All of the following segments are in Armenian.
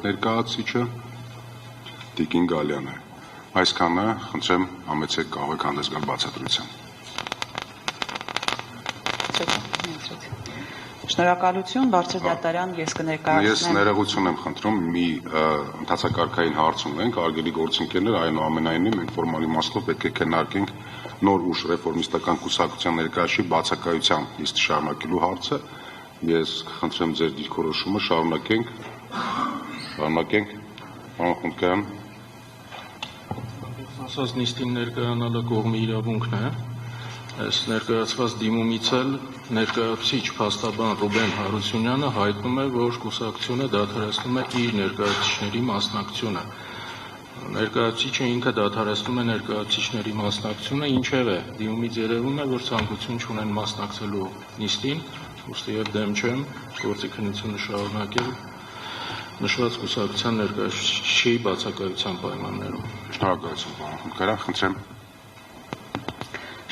ներկայացուցիչը Տիկին Գալյանը։ Այսքանը խնդրեմ համեցեք կարող եք հանդես գալ բացատրության։ Շնորհակալություն, բարձր դատարան, ես կներկայացնեմ։ Ես ներողություն եմ խնդրում, մի ընթացակարգային հարց ունենք, արգելի գործընկերներ, այնուամենայնիվ մենք ֆորմալ իմաստով պետք է քննարկենք նոր ուժ ռեֆորմիստական կուսակցության ներկայացուցիչի բացակայության իսկ շարունակելու հարցը։ Ես կխնդրեմ ձեր դիրքորոշումը շարունակենք։ Պարոն Խունդկարյան։ Ասած նիստին ներկայանալը կողմի իրավունքն է։ Այս ներկայացված դիմումից էլ ներկայացուցիչ փաստաբան Ռուբեն Հարությունյանը հայտնում է, որ կուսակցությունը դադարեցնում է իր ներկայացուցիչների մասնակցությունը։ Ներկայացուցիչը ինքը դադարեցնում է ներկայացուցիչների մասնակցությունը, ինչևէ դիմումից երևում է, որ ցանկություն չունեն մասնակցելու նիստին, ուստի եւ դեմ չեմ գործի քննությունը շարունակել նշված կուսակցության ներկայացուցիչի բացակայության պայմաններում։ Շնորհակալություն, պարոն Խունդկարյան, խնդրեմ։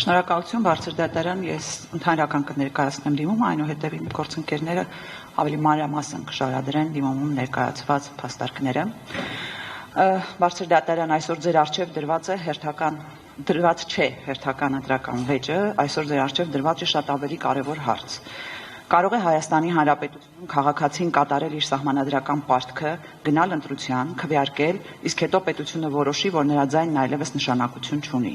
Շնորհակալություն, բարձր դատարան, ես ընդհանրական կներկայացնեմ դիմումը, այնուհետև իմ գործընկերները ավելի մանրամասն կշարադրեն դիմումում ներկայացված փաստարկները։ Բարձր դատարան, այսօր ձեր առջև դրված չէ հերթական ընտրական վեճը, այսօր ձեր առջև դրված է շատ ավելի կարևոր հարց։ Կարող է Հայաստանի Հանրապետությունում քաղաքացին կատարել իր սահմանադրական պարտքը, գնալ ընտրության, քվեարկել, իսկ հետո պետությունը որոշի, որ նրա ձայնն այլևս նշանակություն չունի։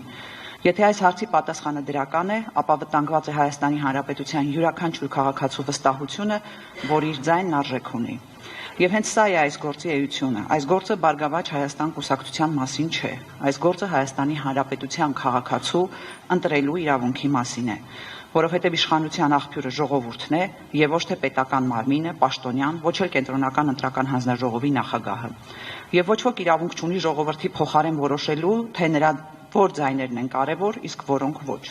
Եթե այս հարցի պատասխանը դրական է, ապա վտանգված է Հայաստանի Հանրապետության յուրաքանչյուր քաղաքացու վստահությունը, որ իր ձայնն արժեք ունի։ Եվ հենց սա է այս գործի էությունը։ Այս գործը Բարգավաճ Հայաստան կուսակցության մասին չէ։ Այս գործը Հայաստանի Հանրապետության քաղաքացու ընտրելու իրավունքի մասին է, որովհետև իշխանության աղբյուրը ժողովուրդն է եւ ոչ թե պետական մարմինը, պաշտոնյան, ոչ էլ կենտրոնական ընտրական հանձնաժողովի նախագահը։ Եվ ոչ ոք իրավունք չունի ժողովրդի փոխարեն որոշելու, թե նրա որ ձայներն են կարևոր, իսկ որոնք ոչ։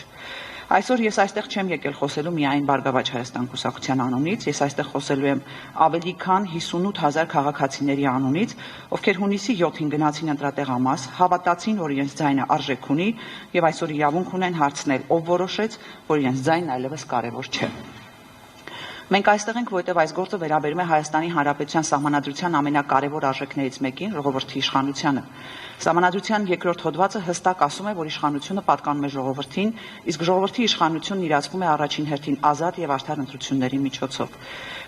Այսօր ես այստեղ չեմ եկել խոսելու միայն Բարգավաճ Հայաստան կուսակցության անունից, ես այստեղ խոսելու եմ ավելի քան 58,000 քաղաքացիների անունից, ովքեր հունիսի 7-ին գնացին ընտրատեղամաս, հավատացին, որ իրենց ձայնը արժեք ունի եւ այսօր իրավունք ունեն հարցնել, ով որոշեց, որ իրենց ձայնն այլևս կարևոր չէ։ Մենք այստեղ ենք, որովհետև այս գործը վերաբերում է Հայաստանի Հանրապետության սահմանադրության ամենակարևոր արժեքներից մեկին՝ ժողովրդի իշխանությանը։ Սահմանադրության երկրորդ հոդվածը հստակ ասում է, որ իշխանությունը պատկանում է ժողովրդին, իսկ ժողովրդի իշխանությունն իրացվում է առաջին հերթին ազատ եւ արդար ընտրությունների միջոցով։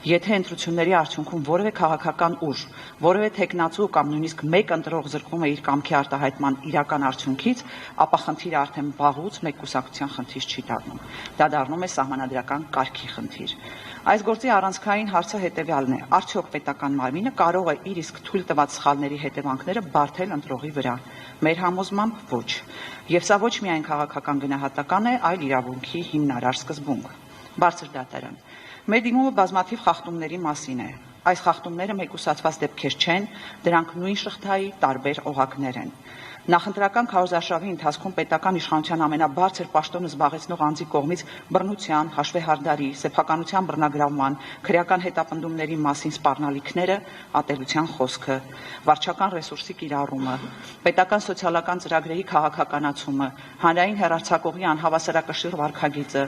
Եթե ընտրությունների արդյունքում որևէ քաղաքական ուժ, որևէ թեկնածու կամ նույնիսկ մեկ ընտրող զրկվում է իր կամքի արտահայտման իրական արդյունքից, ապա խնդիրը արդեն վաղուց մեկ կուսակցության խնդիր չի դառնում։ Դա դառնում է սահմանադրական կարգի խնդիր։ Այս գործի առանցքային հարցը հետևյալն է. արդյոք պետական մարմինը կարող է իր իսկ թույլ տված սխալների հետևանքները բարթել ընտրողի վրա։ Մեր համոզմամբ ոչ։ Եվ սա ոչ միայն քաղաքական գնահատական է, այլ իրավունքի հիմնարար սկզբունք։ Բարձր դատարան։ Մեր դիմումը բազմաթիվ խախտումների մասին է։ Այս խախտումները մեկուսացված դեպքեր չեն, դրանք նույն շղթայի տարբեր օղակներ են։ Նախընտրական քարոզարշավի ընթացքում պետական իշխանության ամենաբարձր պաշտոնը զբաղեցնող անձի կողմից բռնության, հաշվեհարդարի, սեփականության բռնագրավման, քրեական հետապնդումների մասին սպառնալիքները, ատելության խոսքը, վարչական ռեսուրսի կիրառումը, պետական սոցիալական ծրագրերի քաղաքականացումը, հանրային հեռարձակողի անհավասարակշիռ վարքագիծը,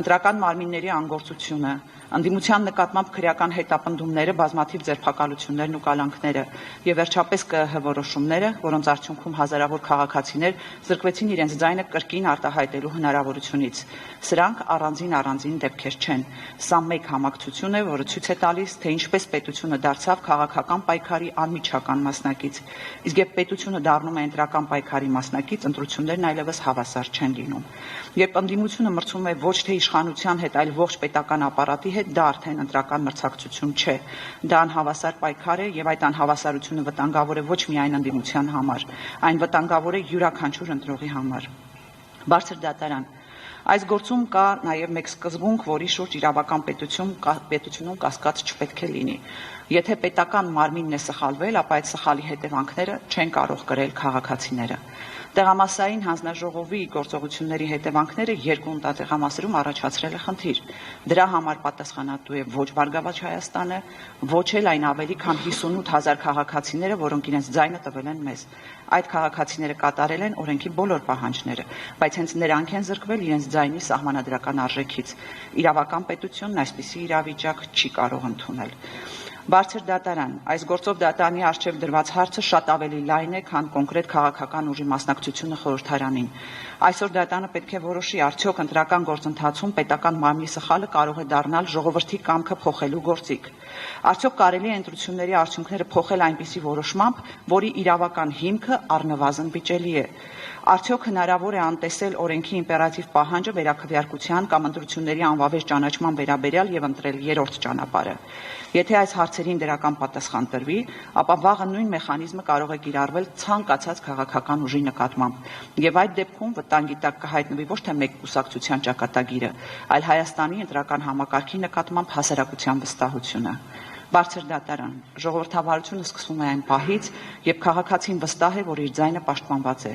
ընտրական մարմինների անգործությունը, ընդդիմության նկատմամբ քրեական հետապնդումները, բազմաթիվ ձերբակալություններն ու կալանքները եւ վերջապես ԿԸՀ որոշումները, որոնց արդյունքում հազարավոր քաղաքացիներ զրկվեցին իրենց ձայնը կրկին արտահայտելու հնարավորությունից։ Սրանք առանձին դեպքեր չեն։ Սա մեկ համակցություն է, որը ցույց է տալիս, թե ինչպես պետությունը դարձավ քաղաքական պայքարի անմիջական մասնակից։ Իսկ երբ պետությունը դառնում է ընտրական պայքարի մասնակից, ընտրություններն այլևս հավասար չեն լինում։ Երբ ընդդիմությունը մրցում է ոչ թե իշխանության հետ, այլ ողջ պետական ապարատի հետ, դա արդեն ընտրական մրցակցություն չէ։ Դա անհավասար պայքար է եւ այդ անհավասարությունը վտանգավոր է ոչ միայն ընդդիմության համար, այն վտանգավոր է յուրաքանչյուր ընտրողի համար։ Բարձր դատարան։ Այս գործում կա նաեւ մեկ սկզբունք, որի շուրջ իրավական պետությունում կասկած չպետք է լինի։ Եթե պետական մարմինն է սխալվել, ապա այդ սխալի հետևանքները չեն կարող կրել քաղաքացիները։ Տեղամասային հանձնաժողովի գործողությունների հետևանքները երկու ընտատեղամասերում առաջացրել է խնդիր։ Դրա համար պատասխանատու է ոչ Բարգավաճ Հայաստանը, ոչ էլ այն ավելի քան 58,000 քաղաքացիները, որոնք իրենց ձայնը տվել են մեզ։ Այդ քաղաքացիները կատարել են օրենքի բոլոր պահանջները, բայց հենց նրանք են զրկվել իրենց ձայնի սահմանադրական արժեքից։ Իրավական պետությունն այսպիսի իրավիճակ չի կարող ընդունել։ Բարձր դատարան, այս գործով դատարանի առջև դրված հարցը շատ ավելի լայն է, քան կոնկրետ քաղաքական ուժի մասնակցությունը խորհրդարանին։ Այսօր դատարանը պետք է որոշի, արդյոք ընտրական գործընթացում պետական մարմնի սխալը կարող է դառնալ ժողովրդի կամքը փոխելու գործիք։ Արդյոք կարելի է ընտրությունների արդյունքները փոխել այնպիսի որոշմամբ, որի իրավական հիմքը առնվազն վիճելի է։ Արդյոք հնարավոր է անտեսել օրենքի իմպերատիվ պահանջը վերաքվեարկության կամ ընտրությունների անվավեր ճանաչման վերաբերյալ եւ ընտրել երրորդ ճանապարհը։ Եթե այս հարցերին դրական պատասխան տրվի, ապա վաղը նույն մեխանիզմը կարող է կիրառվել ցանկացած քաղաքական ուժի նկատմամբ եւ այդ դեպքում վտանգի տակ կհայտնվի ոչ թե մեկ կուսակցության ճակատագիրը, այլ Հայաստանի ընտրական համակարգի նկատմամբ հասարակության վստահությունը։ Բարձր դատարան, ժողովրդավարությունը սկսվում է այն պահից, երբ քաղաքացին վստահ է, որ իր ձայնը պաշտպանված է,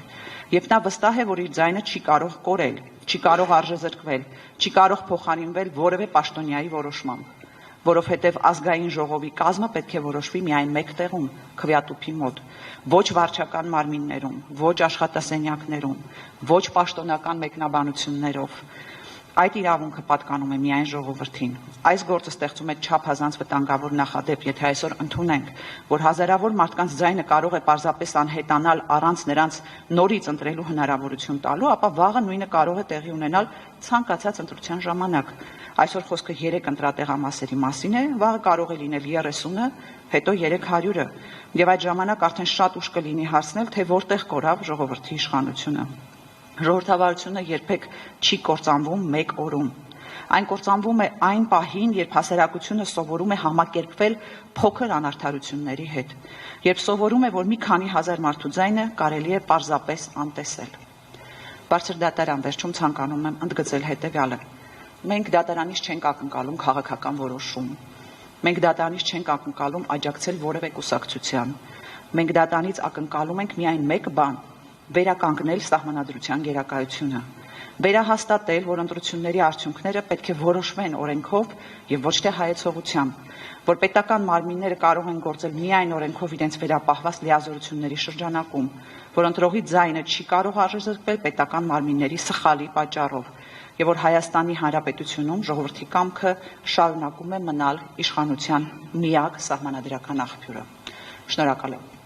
երբ նա վստահ է, որ իր ձայնը չի կարող կորել, չի կարող արժեզրկվել, չի կարող փոխարինվել որևէ պաշտոնյայի որոշմամբ, որովհետև ազգային ժողովի կազմը պետք է որոշվի միայն մեկ տեղում, քվեատուփի մոտ, ոչ վարչական մարմիններում, ոչ աշխատասենյակներում, ոչ պաշտոնական մեկնաբանություններով։ Այդ իրավունքը պատկանում է միայն ժողովրդին։ Այս գործը ստեղծում է չափազանց վտանգավոր նախադեպ, եթե այսօր ընդունենք, որ հազարավոր մարդկանց ձայնը կարող է պարզապես անհետանալ առանց նրանց նորից ընտրելու հնարավորություն տալու, ապա վաղը նույնը կարող է տեղի ունենալ ցանկացած ընտրության ժամանակ։ Այսօր խոսքը 3 ընտրատեղամասերի մասին է, վաղը կարող է լինել 30-ը, հետո 300-ը, եւ այդ ժամանակ արդեն շատ ուշ կլինի հարցնել, թե որտեղ կորավ ժողովրդի իշխանությունը։ Ժողովրդավարությունը երբեք չի կործանվում մեկ օրում։ Այն կործանվում է այն պահին, երբ հասարակությունը սովորում է համակերպվել փոքր անարդարությունների հետ, երբ սովորում է, որ մի քանի հազար մարդու ձայնը կարելի է պարզապես անտեսել։ Բարձր դատարան, վերջում ցանկանում եմ ընդգծել հետևյալը. մենք դատարանից չենք ակնկալում քաղաքական որոշում, մենք դատարանից չենք ակնկալում աջակցել որևէ կուսակցության, մենք դատարանից ակնկալում ենք միայն մեկ բան՝ վերականգնել սահմանադրության գերակայությունը, վերահաստատել, որ ընտրությունների արդյունքները պետք է որոշվեն օրենքով եւ ոչ թե հայեցողությամբ, որ պետական մարմինները կարող են գործել միայն օրենքով իրենց վերապահված լիազորությունների շրջանակում, որ ընտրողի ձայնը չի կարող արժեզրկվել պետական մարմինների սխալի պատճառով եւ որ Հայաստանի Հանրապետությունում ժողովրդի կամքը շարունակում է մնալ իշխանության միակ սահմանադրական աղբյուրը։ Շնորհակալ եմ։